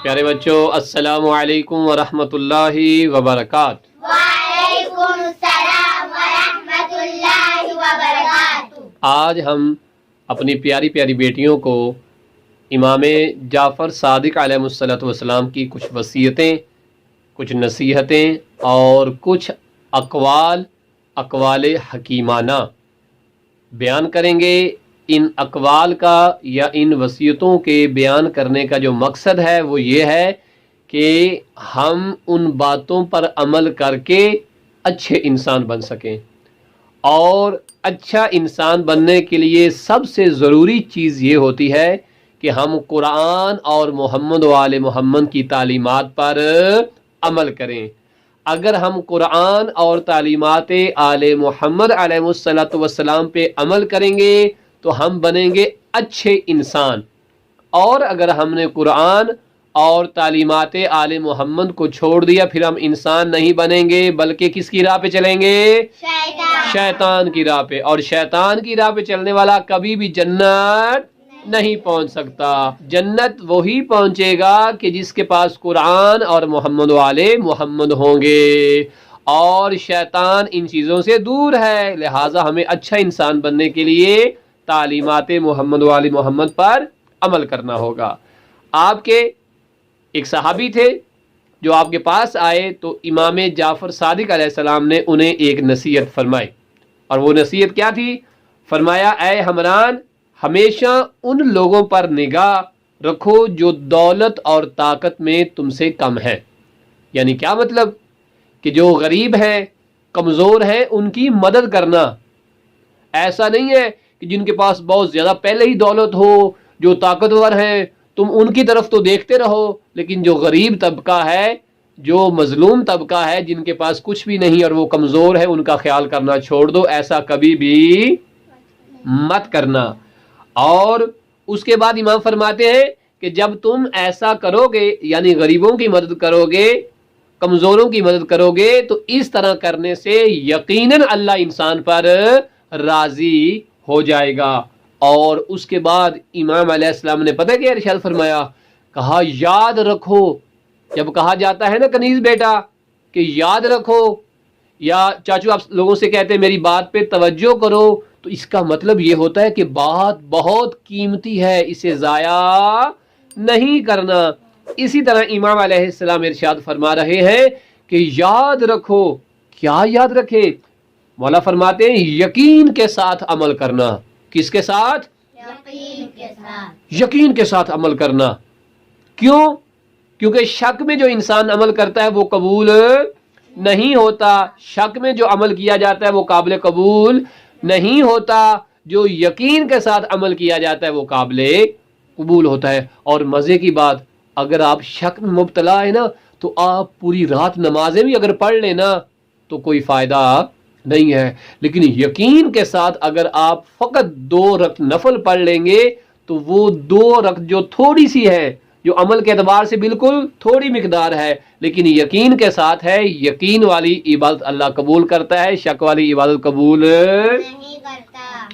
پیارے بچوں، السلام علیکم ورحمۃ اللہ وبرکاتہ۔ وعلیکم السلام ورحمۃ اللہ وبرکاتہ۔ آج ہم اپنی پیاری پیاری بیٹیوں کو امام جعفر صادق علیہ السلام کی کچھ وصیتیں، کچھ نصیحتیں اور کچھ اقوال حکیمانہ بیان کریں گے۔ ان اقوال کا یا ان وصیتوں کے بیان کرنے کا جو مقصد ہے وہ یہ ہے کہ ہم ان باتوں پر عمل کر کے اچھے انسان بن سکیں، اور اچھا انسان بننے کے لیے سب سے ضروری چیز یہ ہوتی ہے کہ ہم قرآن اور محمد و آل محمد کی تعلیمات پر عمل کریں۔ اگر ہم قرآن اور تعلیمات آل محمد علیہ السلام پہ عمل کریں گے تو ہم بنیں گے اچھے انسان، اور اگر ہم نے قرآن اور تعلیمات آل محمد کو چھوڑ دیا پھر ہم انسان نہیں بنیں گے، بلکہ کس کی راہ پہ چلیں گے؟ شیطان کی راہ پہ۔ اور شیطان کی راہ پہ چلنے والا کبھی بھی جنت نہیں پہنچ سکتا۔ جنت وہی پہنچے گا کہ جس کے پاس قرآن اور محمد و آل محمد ہوں گے، اور شیطان ان چیزوں سے دور ہے۔ لہٰذا ہمیں اچھا انسان بننے کے لیے تعلیمات محمد و آل محمد پر عمل کرنا ہوگا۔ آپ کے ایک صحابی تھے جو آپ کے پاس آئے تو امام جعفر صادق علیہ السلام نے انہیں ایک نصیحت فرمائی، اور وہ نصیحت کیا تھی؟ فرمایا، اے حمران، ہمیشہ ان لوگوں پر نگاہ رکھو جو دولت اور طاقت میں تم سے کم ہیں۔ یعنی کیا مطلب؟ کہ جو غریب ہیں، کمزور ہیں، ان کی مدد کرنا۔ ایسا نہیں ہے کہ جن کے پاس بہت زیادہ پہلے ہی دولت ہو، جو طاقتور ہیں، تم ان کی طرف تو دیکھتے رہو، لیکن جو غریب طبقہ ہے، جو مظلوم طبقہ ہے، جن کے پاس کچھ بھی نہیں اور وہ کمزور ہے، ان کا خیال کرنا چھوڑ دو۔ ایسا کبھی بھی مت کرنا۔ اور اس کے بعد امام فرماتے ہیں کہ جب تم ایسا کرو گے، یعنی غریبوں کی مدد کرو گے، کمزوروں کی مدد کرو گے، تو اس طرح کرنے سے یقیناً اللہ انسان پر راضی ہو جائے گا۔ اور اس کے بعد امام علیہ السلام نے پتہ کیا ارشاد فرمایا؟ کہا یاد رکھو۔ جب کہا جاتا ہے نا کنیز بیٹا کہ یاد رکھو، یا چاچو آپ لوگوں سے کہتے ہیں میری بات پہ توجہ کرو، تو اس کا مطلب یہ ہوتا ہے کہ بات بہت قیمتی ہے، اسے ضائع نہیں کرنا۔ اسی طرح امام علیہ السلام ارشاد فرما رہے ہیں کہ یاد رکھو۔ کیا یاد رکھے؟ مولا فرماتے ہیں یقین کے ساتھ عمل کرنا۔ کس کے ساتھ؟ یقین کے ساتھ۔ یقین کے ساتھ عمل کرنا۔ کیوں؟ کیونکہ شک میں جو انسان عمل کرتا ہے وہ قبول نہیں ہوتا۔ شک میں جو عمل کیا جاتا ہے وہ قابل قبول نہیں ہوتا۔ جو یقین کے ساتھ عمل کیا جاتا ہے وہ قابل قبول ہوتا ہے۔ اور مزے کی بات، اگر آپ شک میں مبتلا ہے نا تو آپ پوری رات نمازیں بھی اگر پڑھ لیں نا تو کوئی فائدہ نہیں ہے، لیکن یقین کے ساتھ اگر آپ فقط 2 رکعت نفل پڑھ لیں گے تو وہ 2 رکعت جو تھوڑی سی ہے، جو عمل کے اعتبار سے بالکل تھوڑی مقدار ہے، لیکن یقین کے ساتھ ہے، یقین والی عبادت اللہ قبول کرتا ہے، شک والی عبادت قبول نہیں کرتا۔